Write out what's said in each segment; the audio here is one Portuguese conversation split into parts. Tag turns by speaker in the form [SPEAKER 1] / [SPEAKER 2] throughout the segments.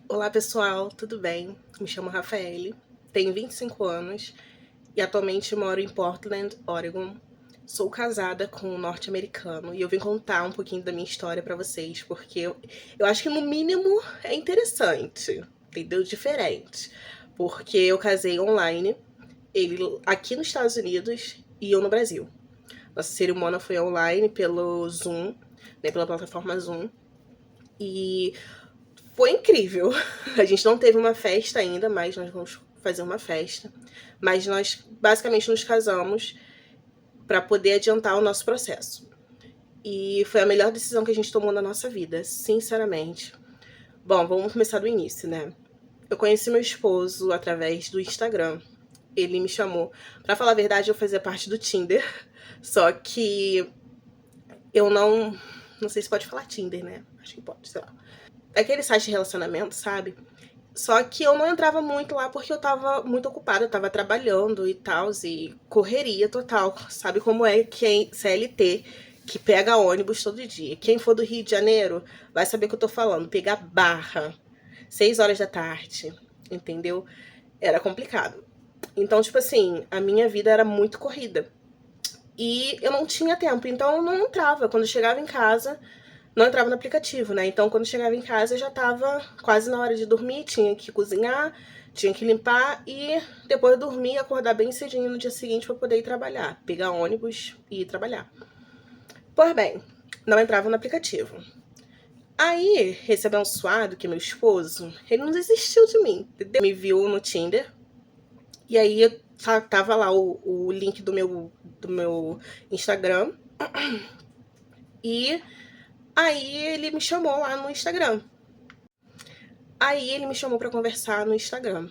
[SPEAKER 1] Olá pessoal, tudo bem? Me chamo Rafaele, tenho 25 anos e atualmente moro em Portland, Oregon. Sou casada com um norte-americano e eu vim contar um pouquinho da minha história pra vocês, porque eu acho que no mínimo é interessante, entendeu? Diferente. Porque eu casei online, ele aqui nos Estados Unidos e eu no Brasil. Nossa cerimônia foi online pelo Zoom, né, pela plataforma Zoom. E foi incrível. A gente não teve uma festa ainda, mas nós vamos fazer uma festa. Mas nós basicamente nos casamos para poder adiantar o nosso processo. E foi a melhor decisão que a gente tomou na nossa vida, sinceramente. Bom, vamos começar do início, né? Eu conheci meu esposo através do Instagram. Ele me chamou. Pra falar a verdade, eu fazia parte do Tinder. Só que eu não. Não sei se pode falar Tinder, né? Acho que pode, sei lá. É aquele site de relacionamento, sabe? Só que eu não entrava muito lá porque eu tava muito ocupada, eu tava trabalhando e tal, e correria total. Sabe como é quem CLT que pega ônibus todo dia? Quem for do Rio de Janeiro vai saber o que eu tô falando. Pegar barra, 6 horas da tarde, entendeu? Era complicado. Então, tipo assim, a minha vida era muito corrida. E eu não tinha tempo, então eu não entrava. Quando eu chegava em casa, não entrava no aplicativo, né? Então, quando chegava em casa, já tava quase na hora de dormir, tinha que cozinhar, tinha que limpar e depois dormir e acordar bem cedinho no dia seguinte para poder ir trabalhar, pegar ônibus e ir trabalhar. Pois bem, não entrava no aplicativo. Aí, esse abençoado, que é meu esposo, ele não desistiu de mim, entendeu? Me viu no Tinder e aí tava lá o link do meu Instagram e aí ele me chamou lá no Instagram. Aí ele me chamou pra conversar no Instagram.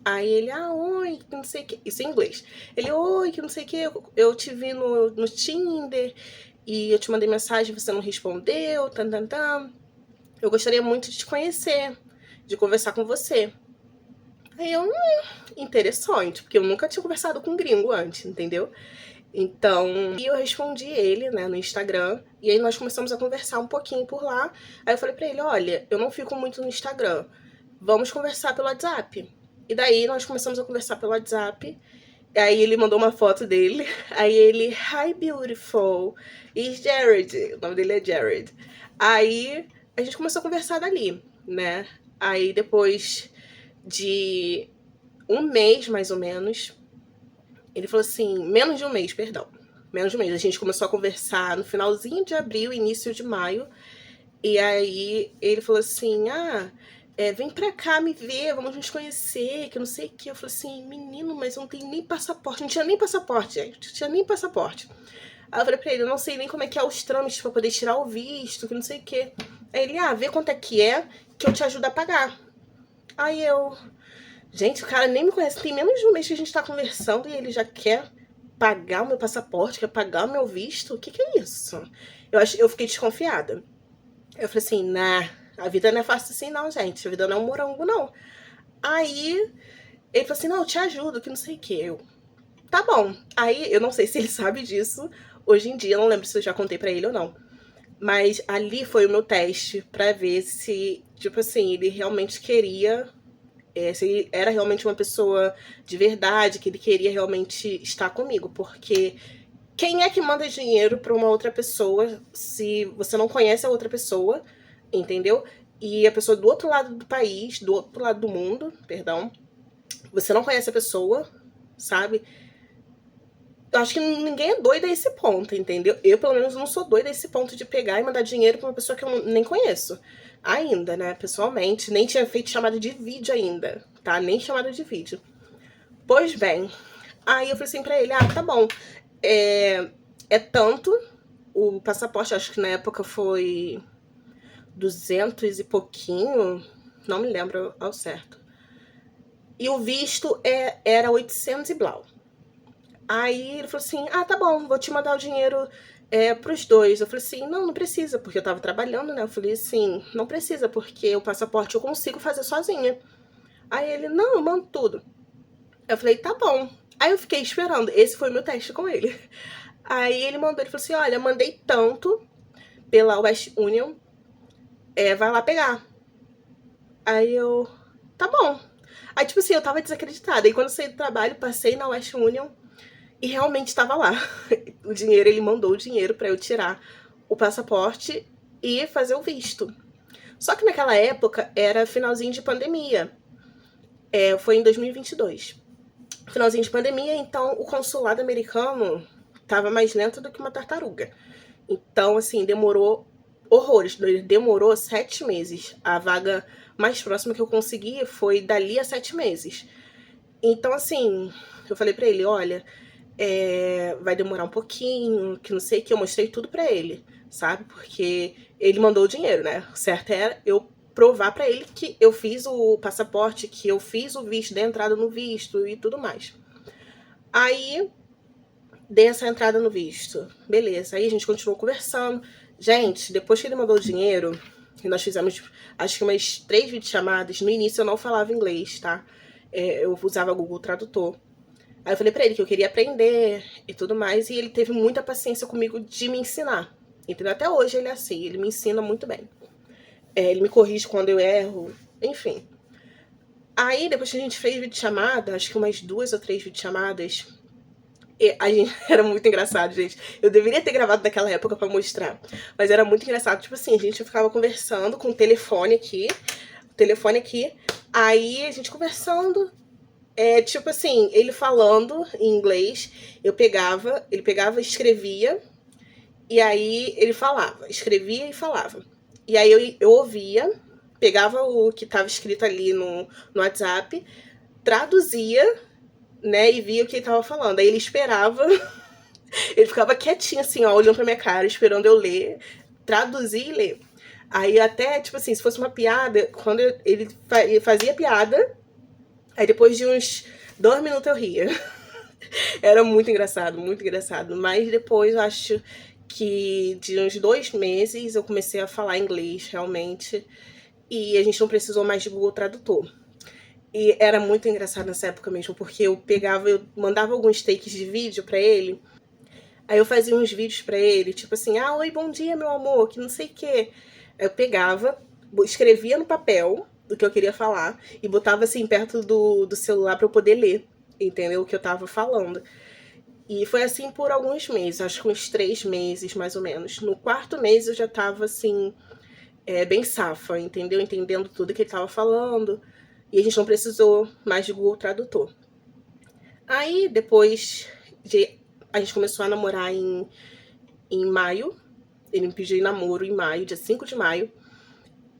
[SPEAKER 1] Aí ele, oi, que não sei o que. Isso em inglês. Ele, oi, que não sei o que. Eu te vi no Tinder e eu te mandei mensagem, você não respondeu. Tan, tan, tan. Eu gostaria muito de te conhecer, de conversar com você. Aí eu, interessante, porque eu nunca tinha conversado com um gringo antes, entendeu? Então, eu respondi ele, né, no Instagram, e aí nós começamos a conversar um pouquinho por lá. Aí eu falei pra ele, olha, eu não fico muito no Instagram, vamos conversar pelo WhatsApp. E daí nós começamos a conversar pelo WhatsApp, aí ele mandou uma foto dele, aí ele, hi beautiful, it's Jared, o nome dele é Jared. Aí a gente começou a conversar dali, né, aí depois de um mês, mais ou menos, ele falou assim, menos de um mês, perdão. Menos de um mês. A gente começou a conversar no finalzinho de abril, início de maio. E aí ele falou assim, vem pra cá me ver, vamos nos conhecer, que não sei o que. Eu falei assim, menino, mas eu não tenho nem passaporte. Não tinha nem passaporte, gente. Não tinha nem passaporte. Aí eu falei pra ele, eu não sei nem como é que é os trâmites pra poder tirar o visto, que não sei o que. Aí ele, vê quanto é, que eu te ajudo a pagar. Aí eu, gente, o cara nem me conhece, tem menos de um mês que a gente tá conversando e ele já quer pagar o meu passaporte, quer pagar o meu visto? O que que é isso? Eu fiquei desconfiada. Eu falei assim, a vida não é fácil assim não, gente. A vida não é um morango, não. Aí ele falou assim, não, eu te ajudo, que não sei o que. Eu, tá bom. Aí eu não sei se ele sabe disso. Hoje em dia, eu não lembro se eu já contei pra ele ou não. Mas ali foi o meu teste pra ver se, tipo assim, ele realmente queria, se ele era realmente uma pessoa de verdade, que ele queria realmente estar comigo. Porque quem é que manda dinheiro pra uma outra pessoa se você não conhece a outra pessoa, entendeu? E a pessoa do outro lado do país, do outro lado do mundo, perdão, você não conhece a pessoa, sabe? Eu acho que ninguém é doido a esse ponto, entendeu? Eu, pelo menos, não sou doida a esse ponto de pegar e mandar dinheiro pra uma pessoa que eu nem conheço. Ainda, né? Pessoalmente. Nem tinha feito chamada de vídeo ainda, tá? Nem chamada de vídeo. Pois bem. Aí eu falei assim pra ele, tá bom. É tanto. O passaporte, acho que na época foi 200 e pouquinho. Não me lembro ao certo. E o visto era 800 e blau. Aí ele falou assim, tá bom, vou te mandar o dinheiro pros dois. Eu falei assim, não, não precisa, porque eu tava trabalhando, né? Eu falei assim, não precisa, porque o passaporte eu consigo fazer sozinha. Aí ele, não, eu mando tudo. Eu falei, tá bom. Aí eu fiquei esperando, esse foi o meu teste com ele. Aí ele mandou, ele falou assim, olha, mandei tanto pela West Union, vai lá pegar. Aí eu, tá bom. Aí, tipo assim, eu tava desacreditada. E quando eu saí do trabalho, passei na West Union e realmente tava lá. O dinheiro, ele mandou o dinheiro pra eu tirar o passaporte e fazer o visto. Só que naquela época era finalzinho de pandemia. Foi em 2022. Finalzinho de pandemia, então o consulado americano tava mais lento do que uma tartaruga. Então, assim, demorou horrores. Demorou 7 meses. A vaga mais próxima que eu consegui foi dali a 7 meses. Então, assim, eu falei pra ele, olha, vai demorar um pouquinho, que não sei o que. Eu mostrei tudo pra ele, sabe? Porque ele mandou o dinheiro, né? O certo era eu provar pra ele que eu fiz o passaporte, que eu fiz o visto, dei entrada no visto e tudo mais. Aí, dei essa entrada no visto. Beleza. Aí a gente continuou conversando. Gente, depois que ele mandou o dinheiro, e nós fizemos, acho que umas 3 videochamadas. No início eu não falava inglês, tá? Eu usava Google Tradutor. Aí eu falei pra ele que eu queria aprender e tudo mais. E ele teve muita paciência comigo de me ensinar. Entendeu? Até hoje ele é assim. Ele me ensina muito bem. Ele me corrige quando eu erro. Enfim. Aí, depois que a gente fez videochamada, acho que umas 2 ou 3 videochamadas, a gente, era muito engraçado, gente. Eu deveria ter gravado naquela época pra mostrar. Mas era muito engraçado. Tipo assim, a gente ficava conversando com o telefone aqui. Aí a gente conversando. Tipo assim, ele falando em inglês. Ele pegava, escrevia. E aí ele falava. Escrevia e falava. E aí eu ouvia. Pegava o que tava escrito ali no WhatsApp. Traduzia, né? E via o que ele tava falando. Aí ele esperava. Ele ficava quietinho, assim, ó, olhando pra minha cara, esperando eu ler, traduzir e ler. Aí até, tipo assim, se fosse uma piada, quando ele fazia piada, aí depois de uns 2 minutos eu ria. Era muito engraçado, muito engraçado. Mas depois eu acho que de uns 2 meses eu comecei a falar inglês realmente. E a gente não precisou mais de Google Tradutor. E era muito engraçado nessa época mesmo, porque eu mandava alguns takes de vídeo pra ele. Aí eu fazia uns vídeos pra ele, tipo assim, oi, bom dia, meu amor, que não sei o quê. Aí eu pegava, escrevia no papel do que eu queria falar e botava assim perto do celular pra eu poder ler, entendeu? O que eu tava falando. E foi assim por alguns meses, acho que uns 3 meses mais ou menos. No 4º mês eu já tava assim, bem safa, entendeu? Entendendo tudo que ele tava falando. E a gente não precisou mais de Google Tradutor. Aí depois a gente começou a namorar em maio. Ele me pediu em namoro em maio, dia 5 de maio.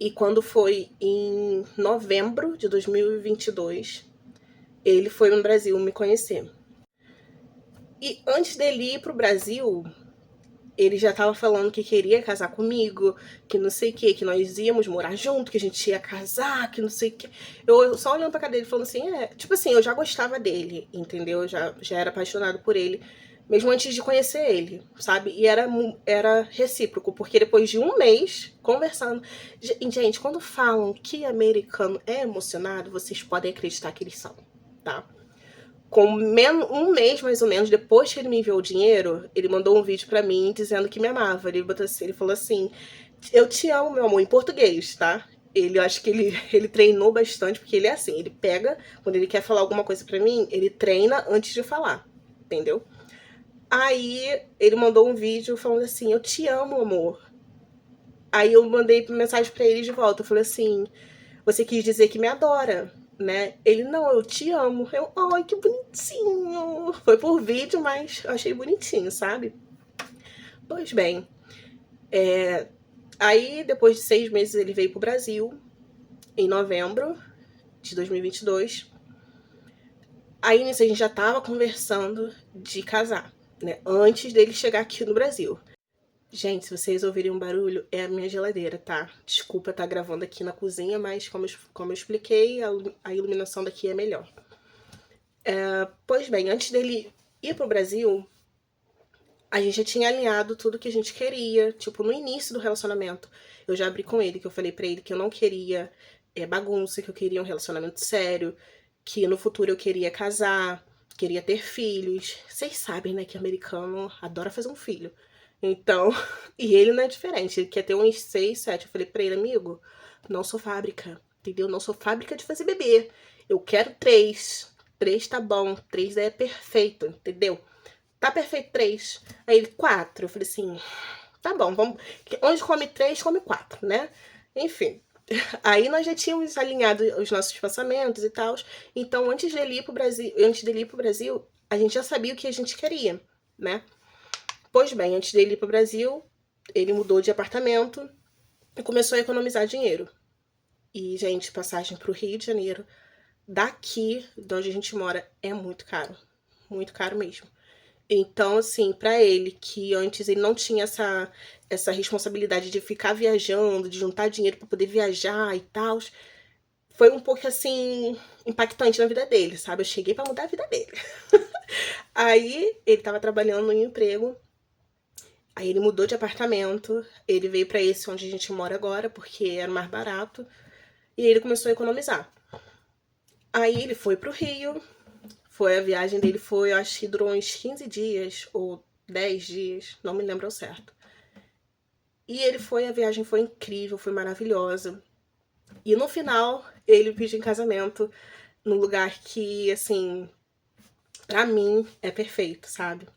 [SPEAKER 1] E quando foi em novembro de 2022, ele foi no Brasil me conhecer. E antes dele ir pro Brasil, ele já tava falando que queria casar comigo, que não sei o que nós íamos morar junto, que a gente ia casar, que não sei o que. Eu só olhando pra cara dele falando assim, tipo assim, eu já gostava dele, entendeu? Eu já era apaixonado por ele, mesmo antes de conhecer ele, sabe? E era recíproco, porque depois de 1 mês conversando... Gente, quando falam que americano é emocionado, vocês podem acreditar que eles são, tá? Com 1 mês, mais ou menos, depois que ele me enviou o dinheiro, ele mandou um vídeo pra mim dizendo que me amava. Ele falou assim, eu te amo, meu amor, em português, tá? Eu acho que ele treinou bastante, porque ele é assim, ele pega, quando ele quer falar alguma coisa pra mim, ele treina antes de falar, entendeu? Aí ele mandou um vídeo falando assim, eu te amo, amor. Aí eu mandei mensagem pra ele de volta, eu falei assim, você quis dizer que me adora, né? Ele, não, eu te amo. Eu, ai, que bonitinho. Foi por vídeo, mas eu achei bonitinho, sabe? Pois bem, aí depois de 6 meses ele veio pro Brasil, em novembro de 2022. Aí nisso a gente já tava conversando de casar, né? Antes dele chegar aqui no Brasil. Gente, se vocês ouvirem um barulho, é a minha geladeira, tá? Desculpa estar gravando aqui na cozinha, mas como eu expliquei, a iluminação daqui é melhor. Pois bem, antes dele ir pro Brasil, a gente já tinha alinhado tudo que a gente queria. Tipo, no início do relacionamento, eu já abri com ele, que eu falei pra ele que eu não queria bagunça, que eu queria um relacionamento sério, que no futuro eu queria casar, queria ter filhos. Vocês sabem, né, que americano adora fazer um filho. Então, e ele não é diferente, ele quer ter uns 6, 7. Eu falei pra ele, amigo, não sou fábrica. entendeu? Não sou fábrica de fazer bebê. Eu quero 3. 3 tá bom, 3 é perfeito, entendeu? Tá perfeito 3. Aí ele, 4. Eu falei assim, tá bom, vamos. Onde come 3, come 4, né? Enfim. Aí nós já tínhamos alinhado os nossos pensamentos e tal. Então, antes dele ir pro Brasil, a gente já sabia o que a gente queria, né? Pois bem, antes dele ir pro Brasil, ele mudou de apartamento e começou a economizar dinheiro. E, gente, passagem pro Rio de Janeiro, daqui de onde a gente mora, é muito caro mesmo. Então, assim, pra ele, que antes ele não tinha essa responsabilidade de ficar viajando, de juntar dinheiro pra poder viajar e tal, foi um pouco, assim, impactante na vida dele, sabe? Eu cheguei pra mudar a vida dele. Aí, ele tava trabalhando em um emprego, aí ele mudou de apartamento, ele veio pra esse onde a gente mora agora, porque era mais barato, e ele começou a economizar. Aí ele foi pro Rio, a viagem dele foi, eu acho que durou uns 15 dias ou 10 dias, não me lembro ao certo. E a viagem foi incrível, foi maravilhosa. E no final, ele pediu em casamento num lugar que, assim, pra mim é perfeito, sabe?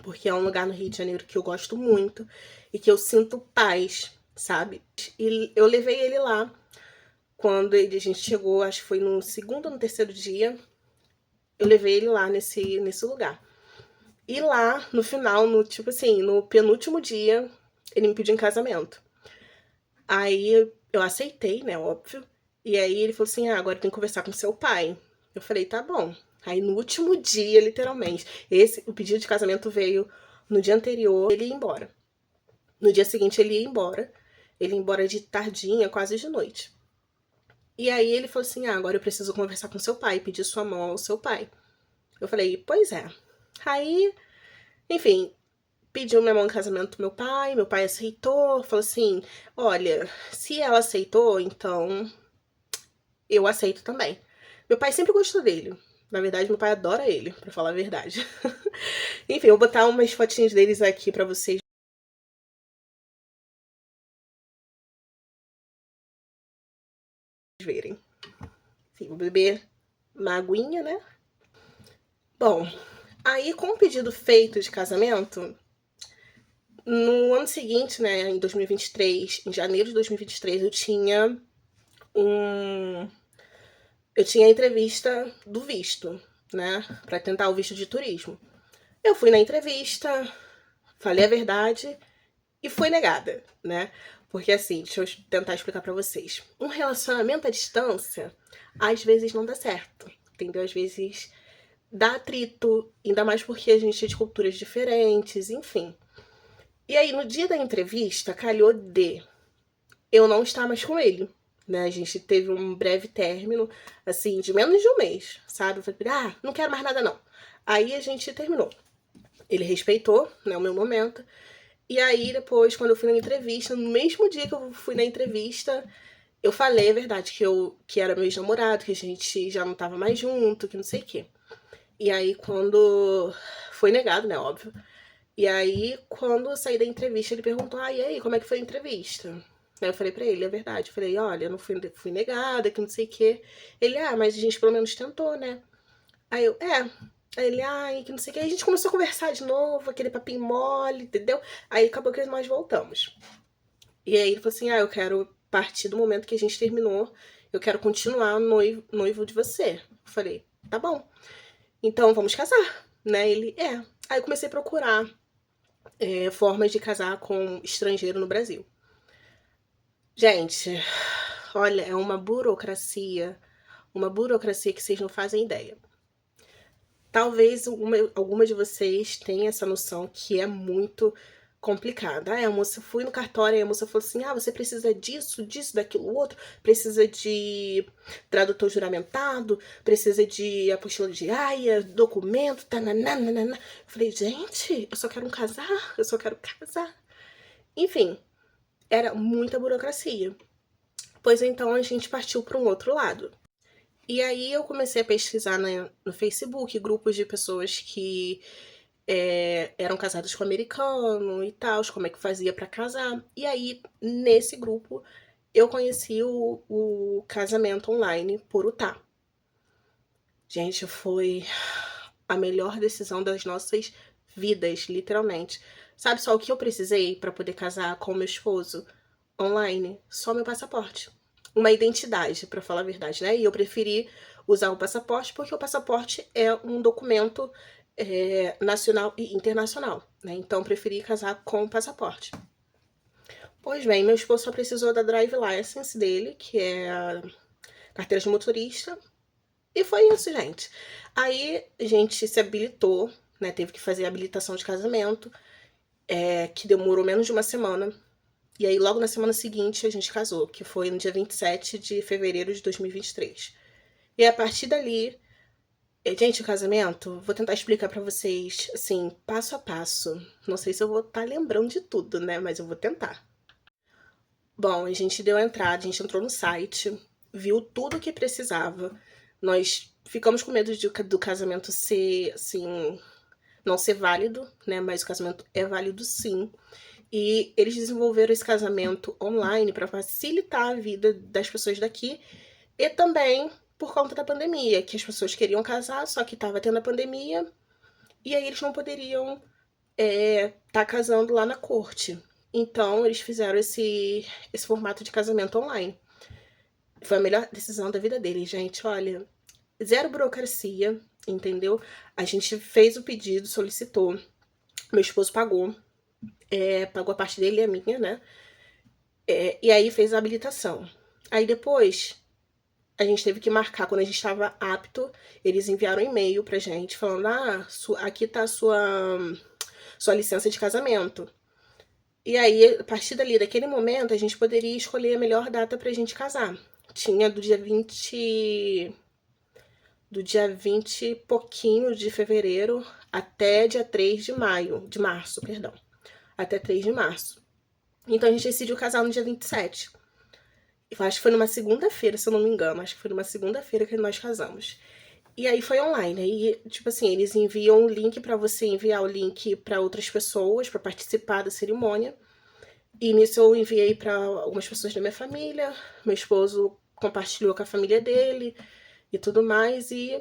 [SPEAKER 1] Porque é um lugar no Rio de Janeiro que eu gosto muito e que eu sinto paz, sabe? E eu levei ele lá quando a gente chegou, acho que foi no segundo ou no terceiro dia, eu levei ele lá nesse lugar. E lá, no final, tipo assim, no penúltimo dia, ele me pediu em casamento. Aí eu aceitei, né, óbvio. E aí ele falou assim, agora tem que conversar com seu pai. Eu falei, tá bom. Aí no último dia, literalmente, o pedido de casamento veio no dia anterior, ele ia embora. No dia seguinte ele ia embora. Ele ia embora de tardinha, quase de noite. E aí ele falou assim, agora eu preciso conversar com seu pai, pedir sua mão ao seu pai. Eu falei, pois é. Aí, enfim, pediu minha mão em casamento pro meu pai aceitou, falou assim, olha, se ela aceitou, então eu aceito também. Meu pai sempre gostou dele. Na verdade, meu pai adora ele, pra falar a verdade. Enfim, eu vou botar umas fotinhas deles aqui pra vocês verem. Enfim, vou beber uma aguinha, né? Bom, aí com o pedido feito de casamento, no ano seguinte, né, em 2023, em janeiro de 2023, eu tinha a entrevista do visto, né, para tentar o visto de turismo. Eu fui na entrevista, falei a verdade e fui negada, né? Porque assim, deixa eu tentar explicar para vocês. Um relacionamento à distância, às vezes não dá certo, entendeu? Às vezes dá atrito, ainda mais porque a gente é de culturas diferentes, enfim. E aí, no dia da entrevista, calhou de eu não estar mais com ele, né? A gente teve um breve término, assim, de menos de um mês, sabe? Eu falei, não quero mais nada não. Aí a gente terminou. Ele respeitou, né, o meu momento. E aí, depois, quando eu fui na entrevista, no mesmo dia que eu fui na entrevista, eu falei a verdade, que era meu ex-namorado, que a gente já não tava mais junto, que não sei o quê. E aí, quando foi negado, né, óbvio. E aí, quando eu saí da entrevista, ele perguntou, e aí, como é que foi a entrevista? Aí eu falei pra ele, a verdade. Eu falei, olha, eu não fui negada, que não sei o quê. Ele, mas a gente pelo menos tentou, né? Aí eu, é. Aí ele, que não sei o quê. Aí a gente começou a conversar de novo, aquele papinho mole, entendeu? Aí acabou que nós voltamos. E aí ele falou assim, eu quero partir do momento que a gente terminou, eu quero continuar noivo de você. Eu falei, tá bom. Então vamos casar, né? Ele, é. Aí eu comecei a procurar formas de casar com estrangeiro no Brasil. Gente, olha, é uma burocracia que vocês não fazem ideia. Talvez alguma de vocês tenha essa noção que é muito complicada. A moça foi no cartório e a moça falou assim, você precisa disso, daquilo, outro, precisa de tradutor juramentado, precisa de apostila de aia, documento, tananana. Eu falei, gente, eu só quero casar. Enfim, era muita burocracia. Pois então a gente partiu para um outro lado. E aí eu comecei a pesquisar no Facebook grupos de pessoas que eram casadas com americano e tal, como é que fazia para casar. E aí, nesse grupo, eu conheci o casamento online por Utah. Gente, foi a melhor decisão das nossas vidas, literalmente. Sabe só o que eu precisei para poder casar com meu esposo online? Só meu passaporte. Uma identidade, para falar a verdade, né? E eu preferi usar o passaporte porque o passaporte é um documento nacional e internacional, né? Então, eu preferi casar com o passaporte. Pois bem, meu esposo só precisou da drive license dele, que é a carteira de motorista, e foi isso, gente. Aí a gente se habilitou, né? Teve que fazer a habilitação de casamento, que demorou menos de uma semana. E aí, logo na semana seguinte, a gente casou, que foi no dia 27 de fevereiro de 2023. E a partir dali, gente, o casamento, vou tentar explicar pra vocês, assim, passo a passo. Não sei se eu vou estar lembrando de tudo, né? Mas eu vou tentar. Bom, a gente deu a entrada, a gente entrou no site, viu tudo o que precisava. Nós ficamos com medo do casamento ser, assim, não ser válido, né? Mas o casamento é válido sim. E eles desenvolveram esse casamento online para facilitar a vida das pessoas daqui e também por conta da pandemia, que as pessoas queriam casar, só que estava tendo a pandemia e aí eles não poderiam tá casando lá na corte. Então eles fizeram esse formato de casamento online. Foi a melhor decisão da vida deles, gente. Olha, zero burocracia, entendeu? A gente fez o pedido, solicitou, meu esposo pagou, pagou a parte dele e a minha, né? E aí fez a habilitação. Aí depois a gente teve que marcar quando a gente estava apto. Eles enviaram um e-mail pra gente falando: aqui tá a sua licença de casamento. E aí, a partir dali, daquele momento, a gente poderia escolher a melhor data pra gente casar. Tinha do dia 20 e pouquinho de fevereiro até dia 3 de maio, de março, perdão. Até 3 de março. Então a gente decidiu casar no dia 27. Eu acho que foi numa segunda-feira, se eu não me engano. Acho que foi numa segunda-feira que nós casamos. E aí foi online. Aí, tipo assim, eles enviam um link pra você enviar o link pra outras pessoas pra participar da cerimônia. E nisso eu enviei pra algumas pessoas da minha família. Meu esposo compartilhou com a família dele e tudo mais. E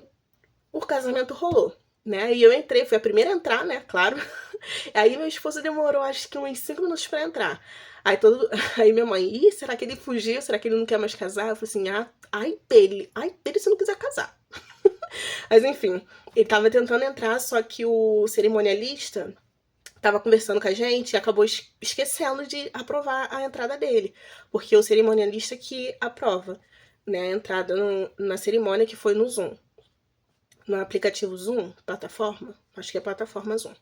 [SPEAKER 1] o casamento rolou, né? E eu entrei, fui a primeira a entrar, né? Claro. Aí meu esposo demorou acho que uns 5 minutos pra entrar. Aí minha mãe, será que ele fugiu? Será que ele não quer mais casar? Eu falei assim, ai dele se não quiser casar. Mas enfim, ele tava tentando entrar, só que o cerimonialista tava conversando com a gente e acabou esquecendo de aprovar a entrada dele. Porque o cerimonialista que aprova, né, a entrada na cerimônia, que foi no Zoom. No aplicativo Zoom, plataforma, acho que é plataforma Zoom.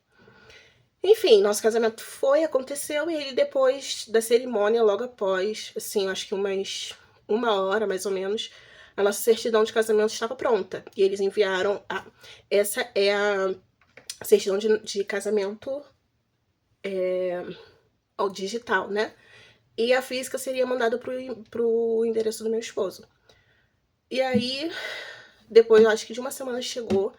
[SPEAKER 1] Enfim, nosso casamento aconteceu, e ele depois da cerimônia, logo após, assim, acho que uma hora mais ou menos, a nossa certidão de casamento estava pronta. E eles enviaram essa é a certidão de casamento ao digital, né? E a física seria mandada pro endereço do meu esposo. E aí, depois, acho que de uma semana chegou,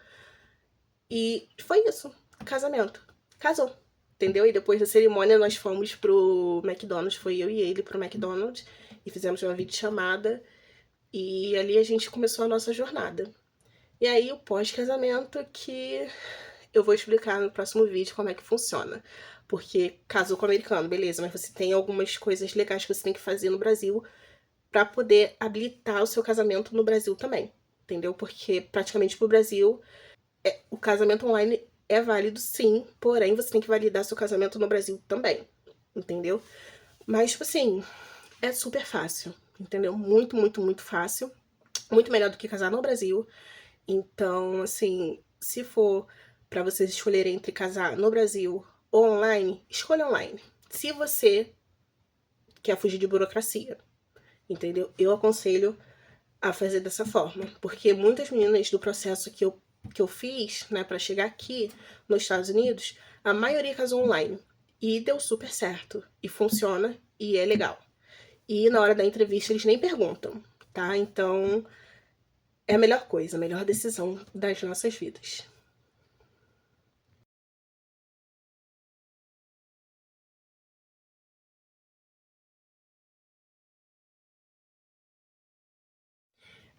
[SPEAKER 1] e foi isso, casamento. Casou. Entendeu? E depois da cerimônia nós fomos pro McDonald's, foi eu e ele pro McDonald's e fizemos uma videochamada e ali a gente começou a nossa jornada. E aí o pós-casamento que eu vou explicar no próximo vídeo como é que funciona. Porque casou com o americano, beleza, mas você tem algumas coisas legais que você tem que fazer no Brasil para poder habilitar o seu casamento no Brasil também, entendeu? Porque praticamente pro Brasil o casamento online é válido sim, porém você tem que validar seu casamento no Brasil também, entendeu? Mas, tipo assim, é super fácil, entendeu? Muito, muito, muito fácil. Muito melhor do que casar no Brasil. Então, assim, se for pra vocês escolherem entre casar no Brasil ou online, escolha online. Se você quer fugir de burocracia, entendeu? Eu aconselho a fazer dessa forma, porque muitas meninas do processo que eu fiz, né, para chegar aqui nos Estados Unidos, a maioria casou online e deu super certo e funciona e é legal. E na hora da entrevista eles nem perguntam, tá? Então é a melhor coisa, a melhor decisão das nossas vidas.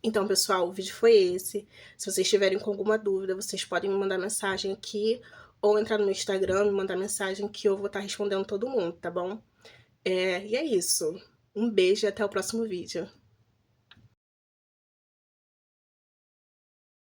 [SPEAKER 1] Então, pessoal, o vídeo foi esse. Se vocês estiverem com alguma dúvida, vocês podem me mandar mensagem aqui ou entrar no meu Instagram, me mandar mensagem que eu vou estar respondendo todo mundo, tá bom? E é isso. Um beijo e até o próximo vídeo.